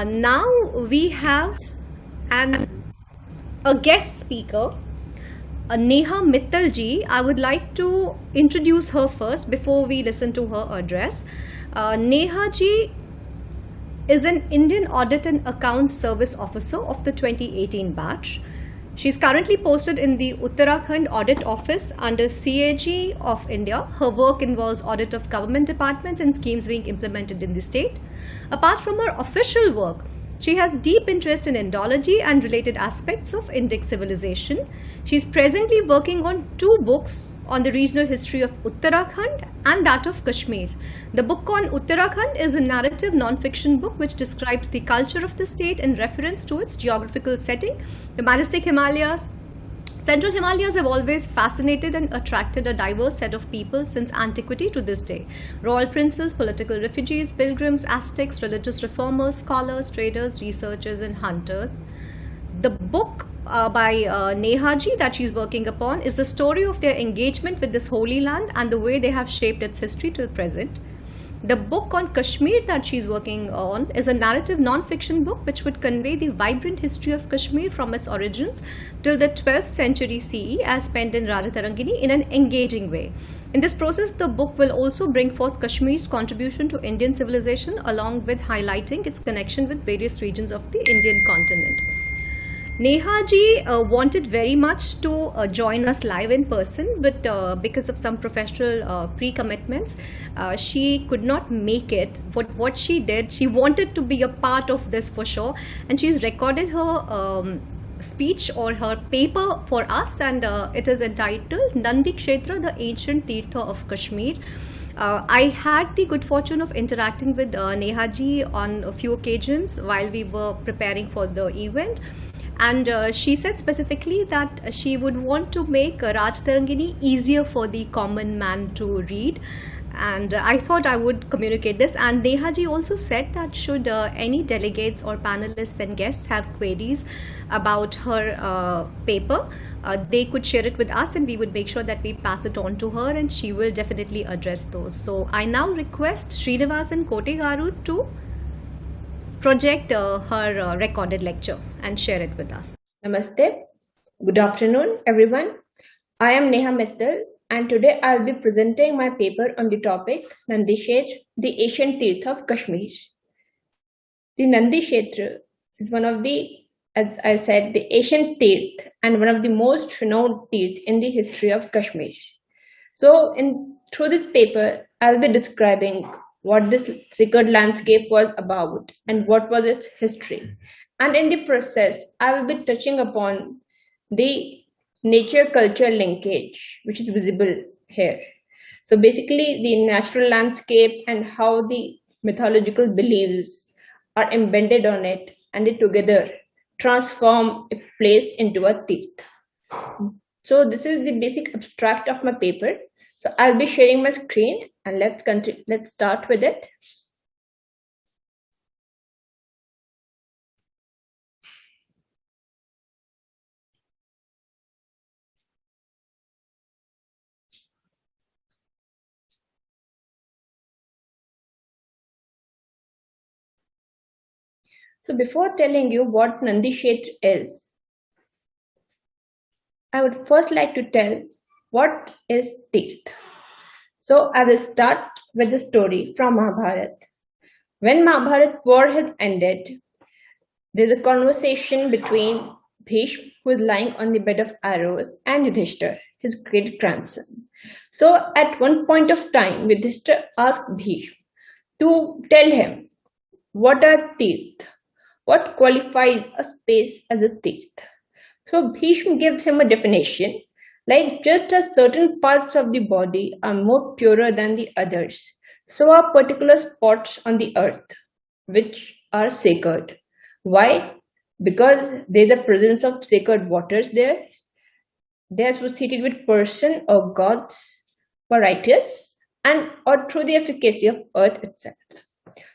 Now we have an a guest speaker, Neha Mittal ji. I would like to introduce her first before we listen to her address. Neha ji is an Indian Audit and Accounts Service Officer of the 2018 batch. She's currently posted in the Uttarakhand Audit Office under CAG of India. Her work involves audit of government departments and schemes being implemented in the state. Apart from her official work, she has deep interest in Indology and related aspects of Indic civilization. She's presently working on two books on the regional history of Uttarakhand and that of Kashmir. The book on Uttarakhand is a narrative non-fiction book which describes the culture of the state in reference to its geographical setting, the majestic Himalayas. Central Himalayas have always fascinated and attracted a diverse set of people since antiquity to this day. Royal princes, political refugees, pilgrims, Aztecs, religious reformers, scholars, traders, researchers and hunters. The book by Neha ji that she's working upon is the story of their engagement with this holy land and the way they have shaped its history till present. The book on Kashmir that she's working on is a narrative non-fiction book which would convey the vibrant history of Kashmir from its origins till the 12th century CE as penned in Rajatarangini in an engaging way. In this process, the book will also bring forth Kashmir's contribution to Indian civilization along with highlighting its connection with various regions of the Indian continent. Neha ji wanted very much to join us live in person, but because of some professional pre-commitments, she could not make it. What she did, she wanted to be a part of this for sure, and she's recorded her speech or her paper for us, and it is entitled Nandikshetra, the Ancient Tirtha of Kashmir. I had the good fortune of interacting with Neha ji on a few occasions while we were preparing for the event. And she said specifically that she would want to make Rajtarangini easier for the common man to read. And I thought I would communicate this. And Neha ji also said that should any delegates or panelists and guests have queries about her paper, they could share it with us and we would make sure that we pass it on to her and she will definitely address those. So I now request Srinivas and Kotegaru to project her recorded lecture and share it with us. Namaste. Good afternoon, everyone. I am Neha Mittal, and today I'll be presenting my paper on the topic Nandikshetra, the Ancient Tirtha of Kashmir. The Nandikshetra is one of the, as I said, the ancient tirth and one of the most renowned tirth in the history of Kashmir. So, through this paper, I'll be describing what this sacred landscape was about and what was its history. And in the process, I will be touching upon the nature-culture linkage, which is visible here. So basically, the natural landscape and how the mythological beliefs are embedded on it and they together transform a place into a tirth. So this is the basic abstract of my paper. So I'll be sharing my screen and let's start with it. So before telling you what Nandikshetra is, I would first like to tell what is tirth. So I will start with the story from Mahabharat. When Mahabharat war had ended, there's a conversation between Bhishma, who is lying on the bed of arrows, and Yudhishthir, his great grandson. So at one point of time, Yudhishthir asked Bhishma to tell him what are tirth, what qualifies a space as a tirth. So Bhishma gives him a definition, like just as certain parts of the body are more purer than the others, so are particular spots on the earth, which are sacred. Why? Because there's a presence of sacred waters there. They're associated with person or gods or righteous and or through the efficacy of earth itself.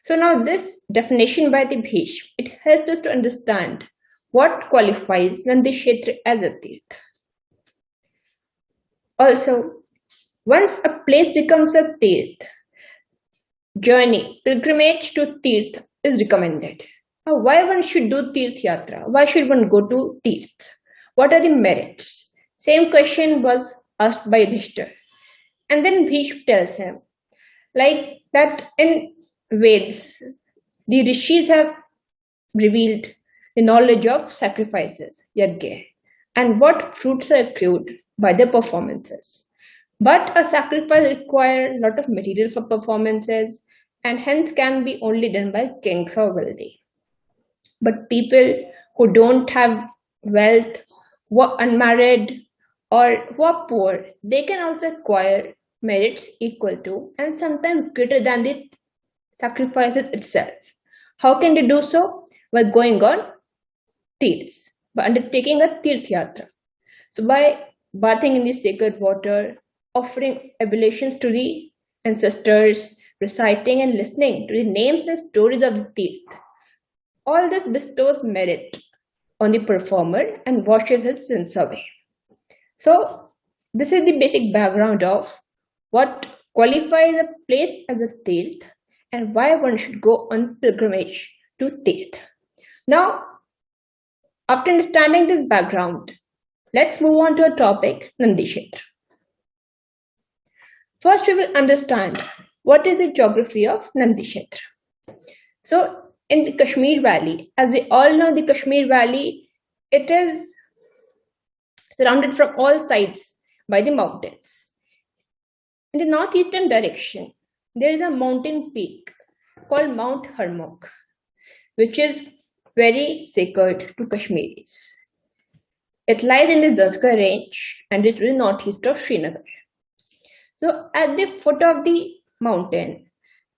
So now this definition by the Bhishma, it helps us to understand what qualifies Nandikshetra as a tirth. Also, once a place becomes a tirth, journey, pilgrimage to tirth is recommended. Why one should do Tirth Yatra? Why should one go to Tirth? What are the merits? Same question was asked by Yudhishthir. And then Bhishma tells him, like that in Veds, the rishis have revealed the knowledge of sacrifices, yajna, and what fruits are accrued by their performances. But a sacrifice requires a lot of material for performances and hence can be only done by kings or wealthy. But people who don't have wealth, who are unmarried, or who are poor, they can also acquire merits equal to and sometimes greater than the sacrifices itself. How can they do so? By going on tirths, by undertaking a tirth yatra. So by bathing in the sacred water, offering oblations to the ancestors, reciting and listening to the names and stories of the tirth, all this bestows merit on the performer and washes his sins away. So this is the basic background of what qualifies a place as a tirth and why one should go on pilgrimage to tirth. Now, after understanding this background, let's move on to a topic, Nandikshetra. First, we will understand what is the geography of Nandikshetra. So, in the Kashmir Valley, as we all know, the Kashmir Valley, it is surrounded from all sides by the mountains. In the northeastern direction, there is a mountain peak called Mount Harmukh, which is very sacred to Kashmiris. It lies in the Zanskar range and it is the northeast of Srinagar. So at the foot of the mountain,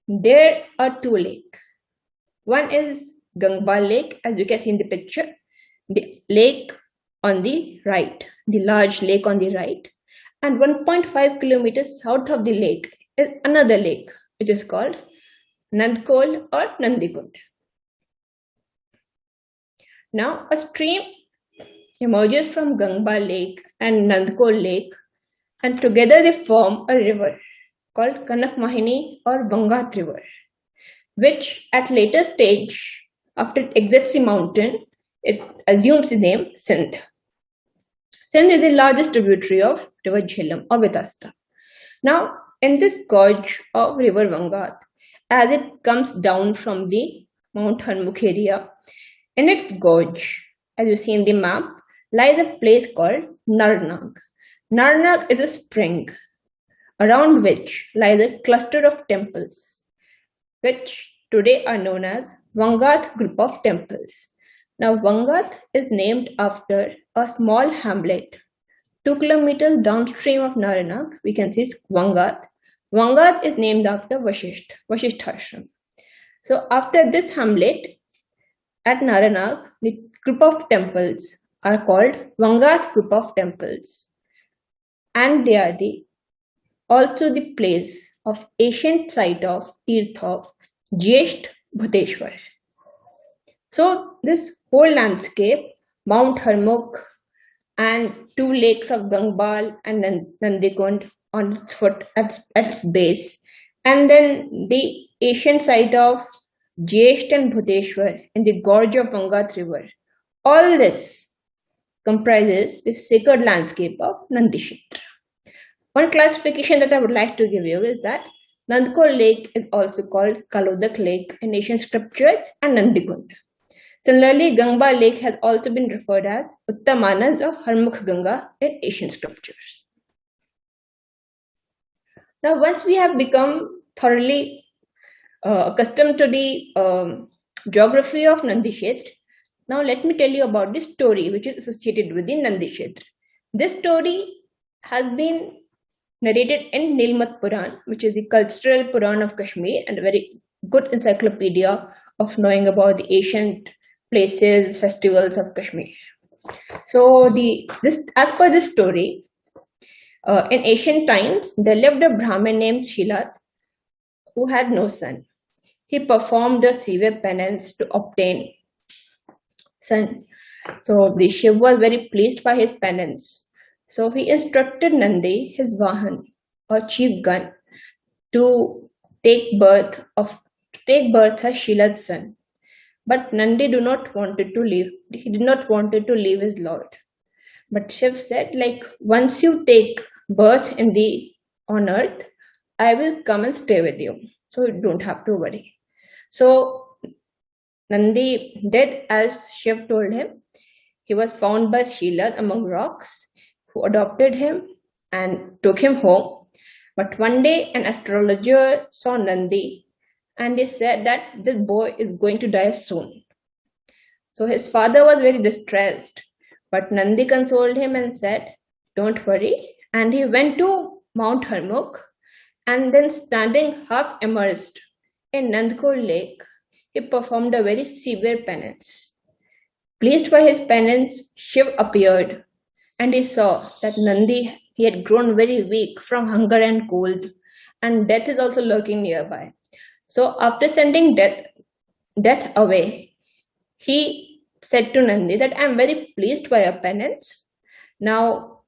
there are two lakes. One is Gangba Lake, as you can see in the picture, the lake on the right, the large lake on the right, and 1.5 kilometers south of the lake is another lake, which is called Nandkol or Nandikund. Now, a stream emerges from Gangba Lake and Nandkol Lake, and together they form a river called Kanak Mahini or Bangat River, which at later stage, after it exits the mountain, it assumes the name Sindh. Sindh is the largest tributary of river Jhelum or Vedasta. Now, in this gorge of river Bangat, as it comes down from the Mount Harmukh area, in its gorge, as you see in the map, lies a place called Narnag. Narnag is a spring around which lies a cluster of temples, which today are known as Vangath group of temples. Now, Vangath is named after a small hamlet 2 kilometers downstream of Narnag. We can see Vangath. Vangath is named after Vashishtha. So, after this hamlet at Narnag, the group of temples are called Vangath group of temples, and they are also the place of ancient site of Tirtha of Jyesht Bhuteshwar. So this whole landscape, Mount Harmukh and two lakes of Gangbal and Nandikund on its foot at its base, and then the ancient site of Jyesht and Bhuteshwar in the gorge of Bangat River, all this comprises the sacred landscape of Nandikshetra. One classification that I would like to give you is that Nandkol Lake is also called Kalodak Lake in ancient scriptures and Nandikund. Similarly, Gangba Lake has also been referred as Uttamanas or Harmukh Ganga in ancient scriptures. Now, once we have become thoroughly accustomed to the geography of Nandikshetra, now let me tell you about the story which is associated with the Nandikshetra. This story has been narrated in Nilmat Puran, which is the cultural Puran of Kashmir and a very good encyclopedia of knowing about the ancient places, festivals of Kashmir. So, as per this story, in ancient times, there lived a Brahmin named Shilat who had no son. He performed a severe penance to obtain son. So the Shiv was very pleased by his penance. So he instructed Nandi, his Vahan or chief gun, to take birth as Shilad's son. But Nandi do not wanted to leave. He did not wanted to leave his lord. But Shiv said, like, once you take birth in the on earth, I will come and stay with you. So you don't have to worry. So Nandi did as Shiv told him. He was found by Sheila among rocks, who adopted him and took him home. But one day an astrologer saw Nandi and he said that this boy is going to die soon. So his father was very distressed, but Nandi consoled him and said, don't worry. And he went to Mount Harmukh and then standing half immersed in Nandkol lake, he performed a very severe penance. Pleased by his penance, Shiv appeared and he saw that Nandi, he had grown very weak from hunger and cold, and death is also lurking nearby. So after sending death away, he said to Nandi that I am very pleased by your penance. Now,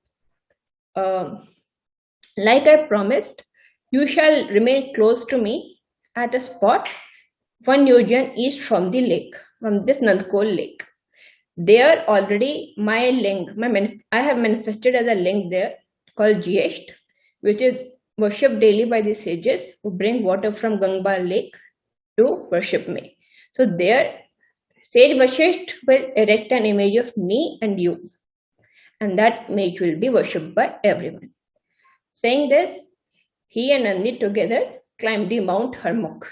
like I promised, you shall remain close to me at a spot 1 yojan east from the lake, from this Nandkol lake. There already my ling, I have manifested as a ling there called Jyesht, which is worshipped daily by the sages who bring water from Ganga lake to worship me. So there, sage Vashisht will erect an image of me and you, and that image will be worshipped by everyone. Saying this, he and Nandi together climbed the Mount Harmukh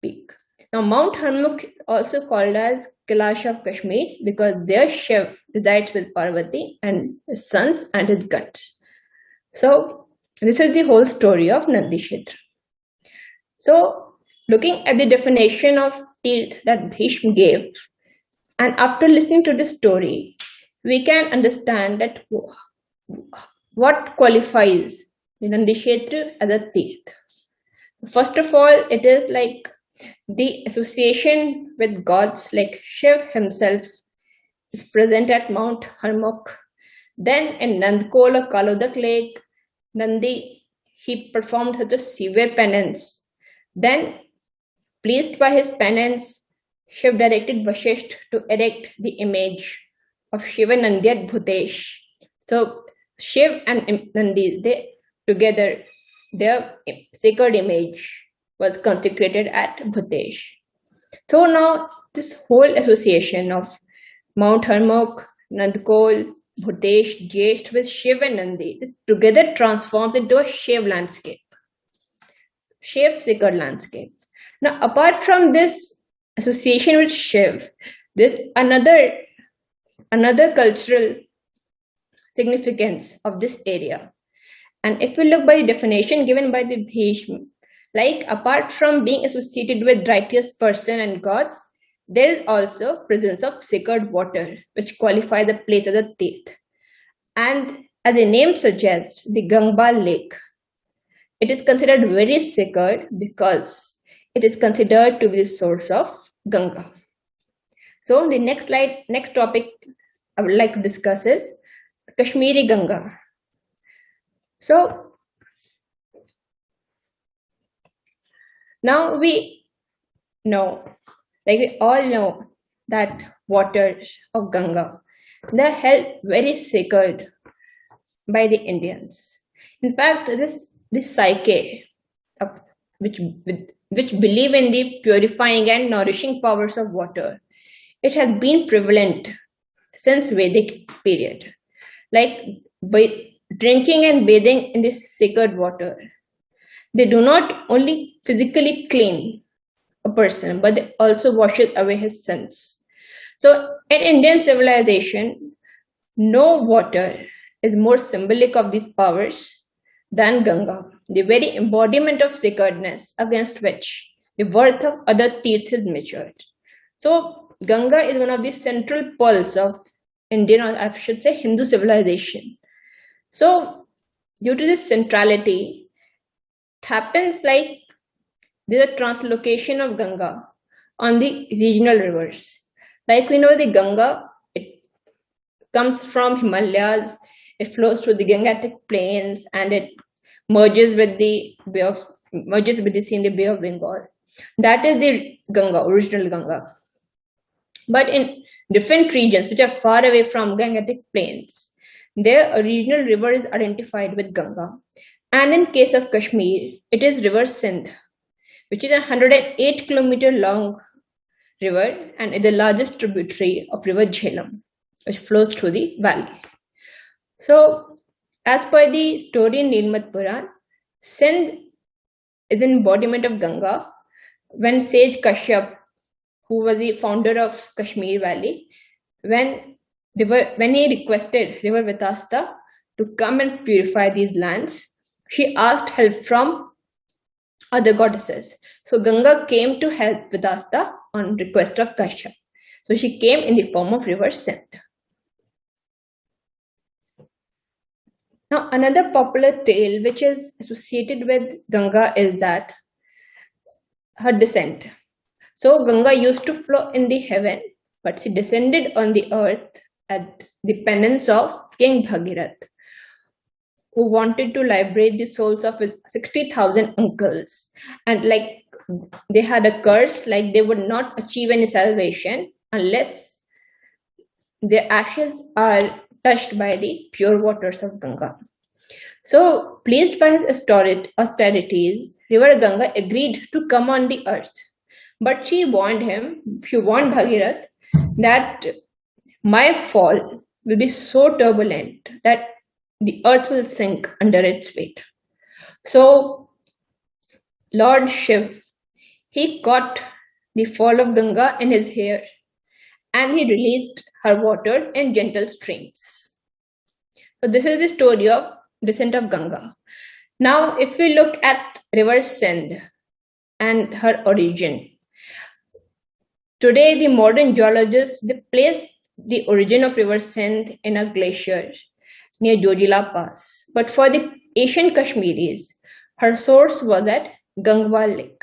peak. Now, Mount Harmukh also called as Kailash of Kashmir because there Shiv resides with Parvati and his sons and his guns. So, this is the whole story of Nandikshetra. So, looking at the definition of Tirth that Bhishma gave, and after listening to this story, we can understand that what qualifies the Nandikshetra as a Tirth. First of all, it is like the association with gods, like Shiv himself is present at Mount Harmukh. Then in Nandkol or Kalodak lake, Nandi, he performed such a severe penance. Then, pleased by his penance, Shiv directed Vashisht to erect the image of Shiva Nandi at Bhutesh. So, Shiv and Nandi, they together, their sacred image was consecrated at Bhutesh. So now this whole association of Mount Harmukh, Nandkol, Bhutesh, Jyesht with Shiv and Nandi together transforms into a Shiv landscape, Shiv sacred landscape. Now apart from this association with Shiv, there's another cultural significance of this area. And if we look by the definition given by the Bhishma, like apart from being associated with righteous person and gods, there is also presence of sacred water, which qualify the place as a Tirth. And as the name suggests, the Ganga lake, it is considered very sacred because it is considered to be the source of Ganga. So the next topic I would like to discuss is Kashmiri Ganga. So now we know, like we all know, that waters of Ganga, they are held very sacred by the Indians. In fact, this psyche of which believe in the purifying and nourishing powers of water, it has been prevalent since Vedic period. Like by drinking and bathing in this sacred water, they do not only physically clean a person, but they also washes away his sins. So in Indian civilization, no water is more symbolic of these powers than Ganga, the very embodiment of sacredness against which the worth of other tirthas is measured. So Ganga is one of the central pearls of Indian, or I should say Hindu civilization. So due to this centrality, it happens like there's a translocation of Ganga on the regional rivers. Like we know, the Ganga, it comes from Himalayas, it flows through the Gangetic plains, and it merges with the sea in the Bay of Bengal. That is the Ganga, original Ganga. But in different regions which are far away from Gangetic plains, their original river is identified with Ganga. And in case of Kashmir, it is River Sindh, which is a 108-kilometer long river and is the largest tributary of River Jhelum, which flows through the valley. So, as per the story in Nilmat Puran, Sindh is an embodiment of Ganga when sage Kashyap, who was the founder of Kashmir Valley, when he requested River Vitasta to come and purify these lands, she asked help from other goddesses. So Ganga came to help Vitasta on request of Kashyap. So she came in the form of River Sindh. Now another popular tale which is associated with Ganga is that her descent. So Ganga used to flow in the heaven, but she descended on the earth at the penance of King Bhagirath, who wanted to liberate the souls of his 60,000 uncles. And like they had a curse, like they would not achieve any salvation unless their ashes are touched by the pure waters of Ganga. So, pleased by his austerities, River Ganga agreed to come on the earth. But she warned Bhagirath, that my fall will be so turbulent that the earth will sink under its weight. So, Lord Shiv, he caught the fall of Ganga in his hair and he released her waters in gentle streams. So, this is the story of descent of Ganga. Now, if we look at River Sindh and her origin, today the modern geologists they place the origin of River Sindh in a glacier near Jojila Pass. But for the ancient Kashmiris, her source was at Gangwal Lake,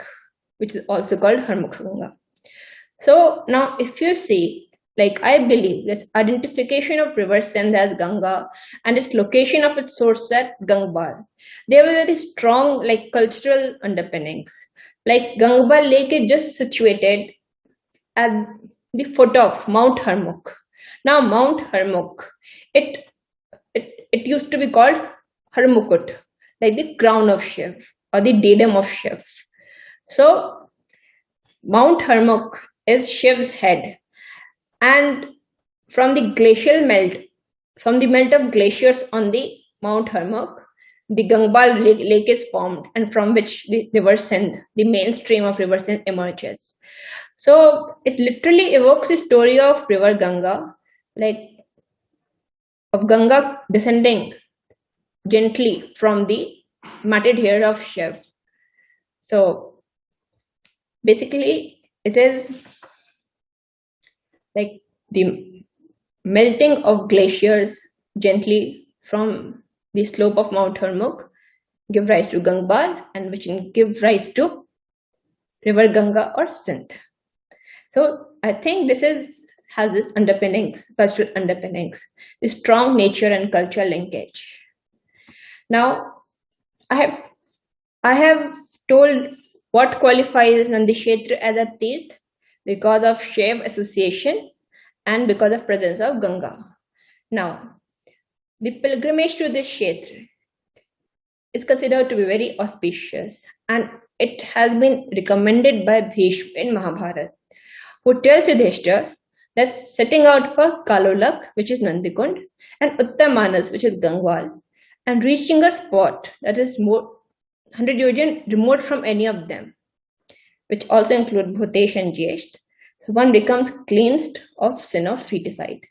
which is also called Harmukh Ganga. So now if you see, like I believe this identification of River Sindh as Ganga and its location of its source at Gangbal, there were very strong like cultural underpinnings. Like Gangbal Lake is just situated at the foot of Mount Harmukh. Now Mount Harmukh, it used to be called Harmukut, like the crown of Shiv or the diadem of Shiv. So Mount Harmukh is Shiv's head, and from the melt of glaciers on the Mount Harmukh, the Gangbal lake is formed, and from which the River Sindh, the main stream of River Sindh, emerges. So it literally evokes the story of River Ganga, like of Ganga descending gently from the matted hair of Shiv. So basically, it is like the melting of glaciers gently from the slope of Mount Harmukh give rise to Gangbal, and which give rise to River Ganga or Sindh. So I think this has this underpinnings, cultural underpinnings, the strong nature and cultural linkage. Now, I have told what qualifies Nandikshetra as a Tirth because of Shiv association and because of presence of Ganga. Now, the pilgrimage to this Kshetra is considered to be very auspicious, and it has been recommended by Bhishma in Mahabharata, who tells Yudhishthira that setting out for Kalolak, which is Nandikund, and Uttamanas, which is Gangwal, and reaching a spot that is more 100 yojan remote from any of them, which also include Bhutesh and Jyesht, so one becomes cleansed of sin of feticide.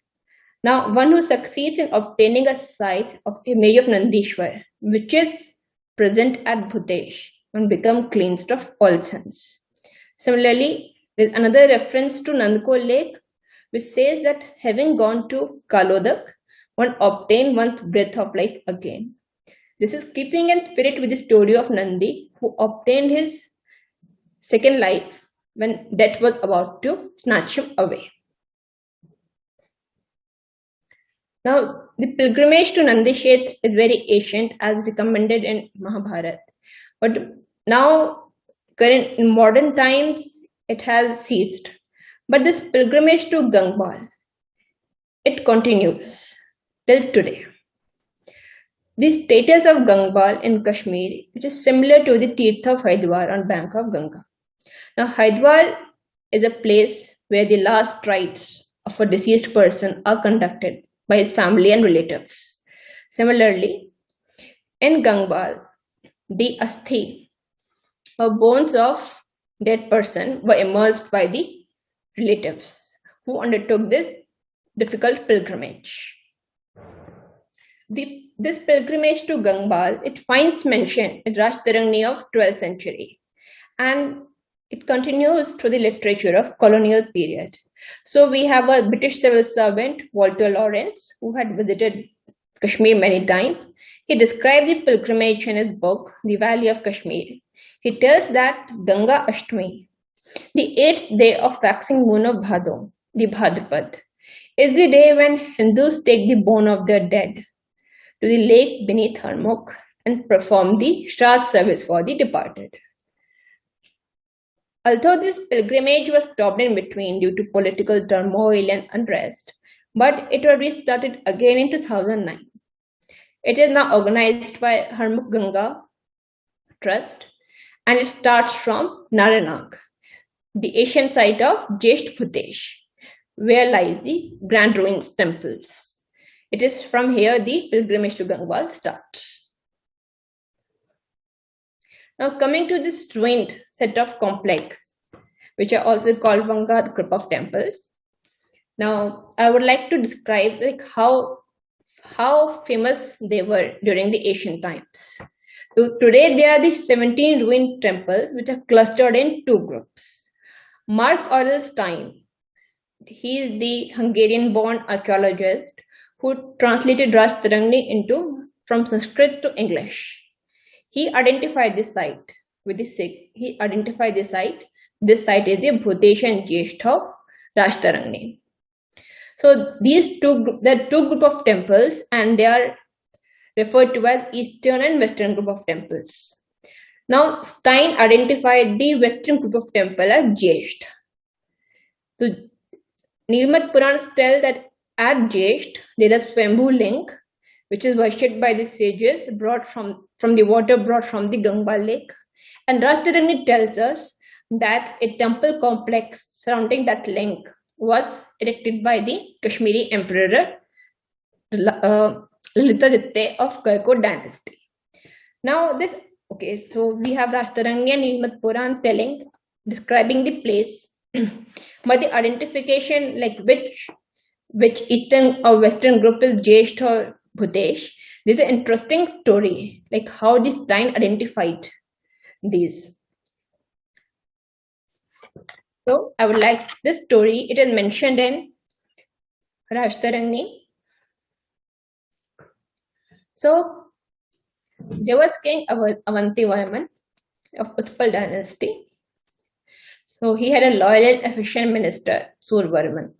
Now, one who succeeds in obtaining a sight of image of Nandishwar, which is present at Bhutesh, one becomes cleansed of all sins. Similarly, there is another reference to Nandko Lake, which says that having gone to Kalodak, one obtained one's breath of life again. This is keeping in spirit with the story of Nandi, who obtained his second life when death was about to snatch him away. Now, the pilgrimage to Nandikshetra is very ancient, as recommended in Mahabharata. But now, in modern times, it has ceased. But this pilgrimage to Gangbal, it continues till today. The status of Gangbal in Kashmir, which is similar to the Tirtha of Haridwar on bank of Ganga. Now, Haridwar is a place where the last rites of a deceased person are conducted by his family and relatives. Similarly, in Gangbal, the asthi or bones of dead person were immersed by the relatives who undertook this difficult pilgrimage. This pilgrimage to Gangbal, it finds mention in Rashtarangni of 12th century, and it continues through the literature of colonial period. So we have a British civil servant, Walter Lawrence, who had visited Kashmir many times. He described the pilgrimage in his book, The Valley of Kashmir. He tells that Ganga Ashtami, the 8th day of waxing moon of Bhadon, the Bhadrapad, is the day when Hindus take the bone of their dead to the lake beneath Harmukh and perform the Shraddh service for the departed. Although this pilgrimage was stopped in between due to political turmoil and unrest, but it was restarted again in 2009. It is now organized by Harmukh Ganga Trust, and it starts from Naranag, the ancient site of Jesht Bhutesh, where lies the Grand Ruins temples. It is from here the pilgrimage to Gangbal starts. Now coming to this ruined set of complex, which are also called Vangad group of temples. Now I would like to describe how famous they were during the ancient times. So today there are the 17 ruined temples which are clustered in two groups. Mark Aurel Stein, he is the Hungarian-born archaeologist who translated Rashtarangni from Sanskrit to English. He identified this site with the Sikh. This site is the Bhutesh and Jesht of Rashtarangni. So there are two group of temples, and they are referred to as Eastern and Western group of temples. Now Stein identified the Western group of temple as Jesht. So Nirmat Purans tell that at Jesht, there is Swambhu Link, which is worshipped by the sages brought from the water brought from the Gangbal lake. And Rashtarangni tells us that a temple complex surrounding that link was erected by the Kashmiri emperor Lalitaditya of Kaiko dynasty. Now so we have Rashtarangni and Nirmat Puran describing the place, but the identification like which Eastern or Western group is Jesht or Bhutesh, there's an interesting story, like how this Stein identified these. So I would like this story, it is mentioned in Rashtarangni. So there was King Avantivarman of Utpal dynasty. So he had a loyal and efficient minister, Survarman.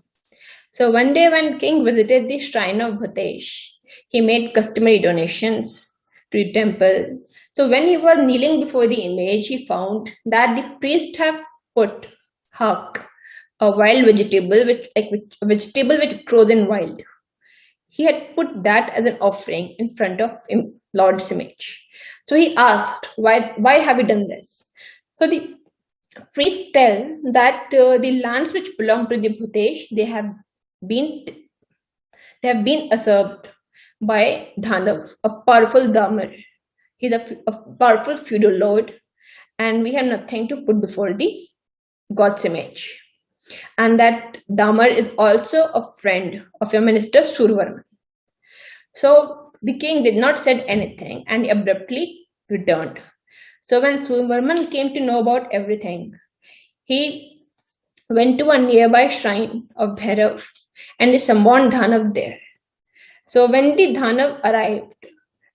So one day when king visited the shrine of Bhutesh, he made customary donations to the temple. So when he was kneeling before the image, he found that the priest have put hak, a wild vegetable, which grows in wild. He had put that as an offering in front of Lord's image. So he asked, why have you done this? So the priests tell that the lands which belong to the Bhutesh, they have been usurped by Dhanav, a powerful Damar. He's a powerful feudal lord, and we have nothing to put before the God's image. And that Damar is also a friend of your minister Survarman. So the king did not say anything and he abruptly returned. So when Survarman came to know about everything, he went to a nearby shrine of Bhairav and he summoned Dhanav there. So when the Dhanav arrived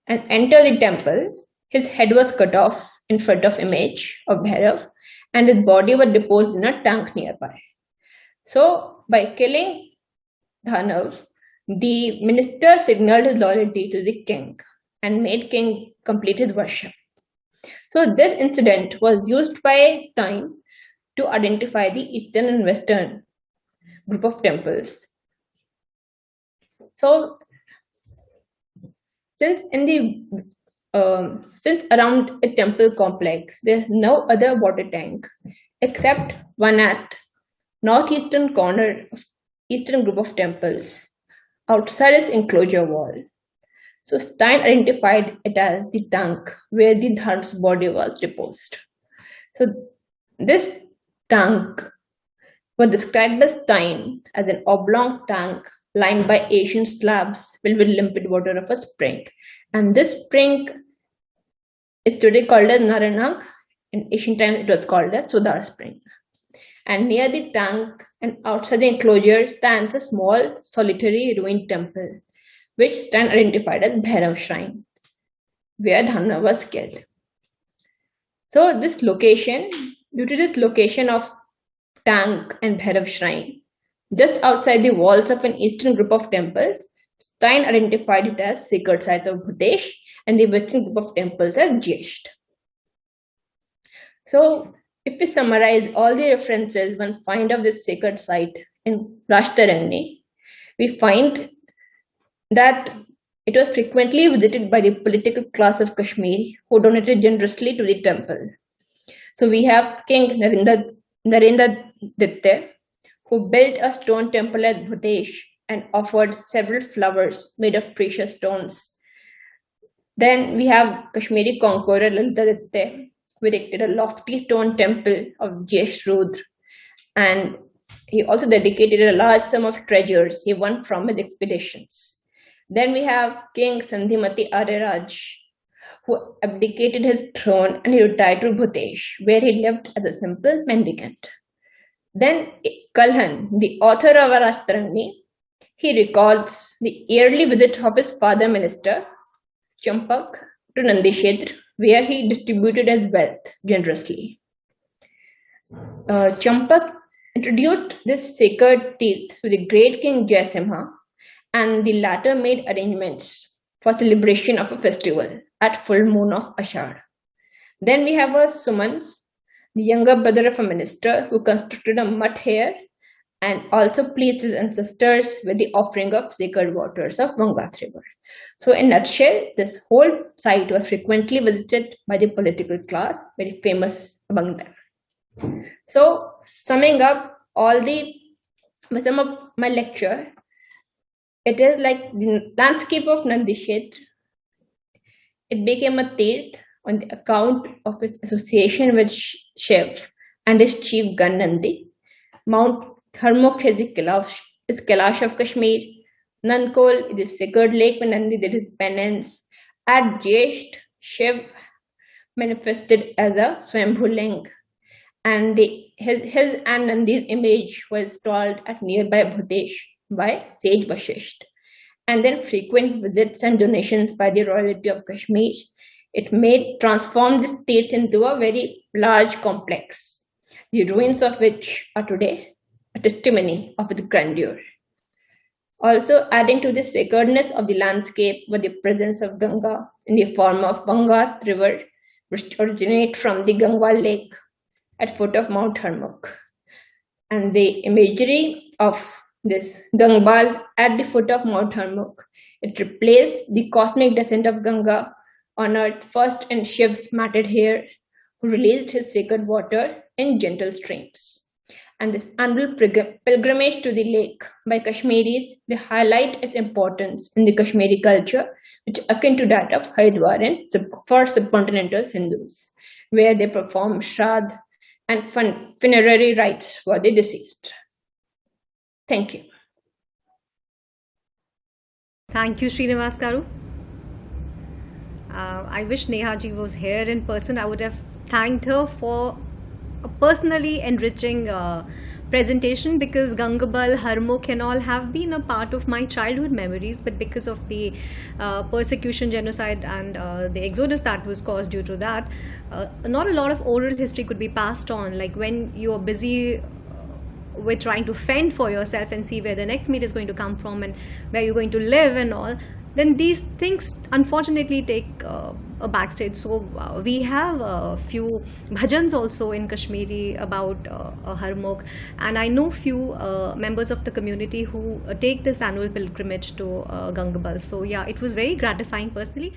and entered the temple, his head was cut off in front of image of Bhairav and his body was deposed in a tank nearby. So by killing Dhanav, the minister signaled his loyalty to the king and made king complete his worship. So this incident was used by Stein to identify the Eastern and Western group of temples. So, since around a temple complex, there's no other water tank except one at northeastern corner of eastern group of temples outside its enclosure wall. So Stein identified it as the tank where the Dharm's body was deposed. So this tank was described by Stein as an oblong tank lined by ancient slabs filled with limpid water of a spring. And this spring is today called as Naranag. In ancient times, it was called as Sudar Spring. And near the tank and outside the enclosure stands a small solitary ruined temple, which Stein identified as Bhairav Shrine, where Dharma was killed. So this location, due to this location of tank and Bhairav Shrine, just outside the walls of an eastern group of temples, Stein identified it as sacred site of Bhutesh and the western group of temples as Jesht. So if we summarize all the references one find of this sacred site in Rashtaranya, we find that it was frequently visited by the political class of Kashmir, who donated generously to the temple. So we have King Narendra Ditte, who built a stone temple at Bhutesh and offered several flowers made of precious stones. Then we have Kashmiri conqueror Lalita, who erected a lofty stone temple of Jesh Rudra, and he also dedicated a large sum of treasures he won from his expeditions. Then we have King Sandhimati Ariraj, who abdicated his throne and he retired to Bhutesh, where he lived as a simple mendicant. Then Kalhan, the author of Rashtaranya, he records the yearly visit of his father minister, Champak, to Nandikshetra, where he distributed his wealth generously. Champak introduced this sacred Tirtha to the great king Jaisimha, and the latter made arrangements for celebration of a festival at full moon of Ashad. Then we have a Sumans, the younger brother of a minister, who constructed a mutt here and also pleased his ancestors with the offering of sacred waters of Gangat river. So in a nutshell, this whole site was frequently visited by the political class, very famous among them. So summing up some of my lecture, it is like the landscape of Nandikshetra. It became a tirth on the account of its association with Shiv and his chief gun Nandi. Mount Harmukh is the Kailash of Kashmir. Nankol is the sacred lake where Nandi did his penance. At Jesht, Shiv manifested as a Swambhuling, and his and Nandi's image was installed at nearby Bhutesh by sage Vashisht. And then frequent visits and donations by the royalty of Kashmir, it transformed this tirth into a very large complex, the ruins of which are today a testimony of its grandeur. Also adding to the sacredness of the landscape was the presence of Ganga in the form of Gangat river, which originate from the Gangwal lake at foot of Mount Harmukh. And the imagery of this Gangbal at the foot of Mount Harmukh, it replaced the cosmic descent of Ganga on earth first in Shiv's matted hair, who released his sacred water in gentle streams. And this annual pilgrimage to the lake by Kashmiris, they highlight its importance in the Kashmiri culture, which is akin to that of Haridwar for subcontinental Hindus, where they perform Shraddh and funerary rites for the deceased. Thank you. Thank you, Srinivas Karu. I wish Neha ji was here in person. I would have thanked her for a personally enriching presentation, because Gangabal, Harmukh and all have been a part of my childhood memories, but because of the persecution, genocide and the exodus that was caused due to that, not a lot of oral history could be passed on. Like when you are busy with trying to fend for yourself and see where the next meal is going to come from and where you're going to live and all, then these things unfortunately take a backstage. So we have a few bhajans also in Kashmiri about Harmukh, and I know few members of the community who take this annual pilgrimage to Gangabal. So yeah, it was very gratifying personally.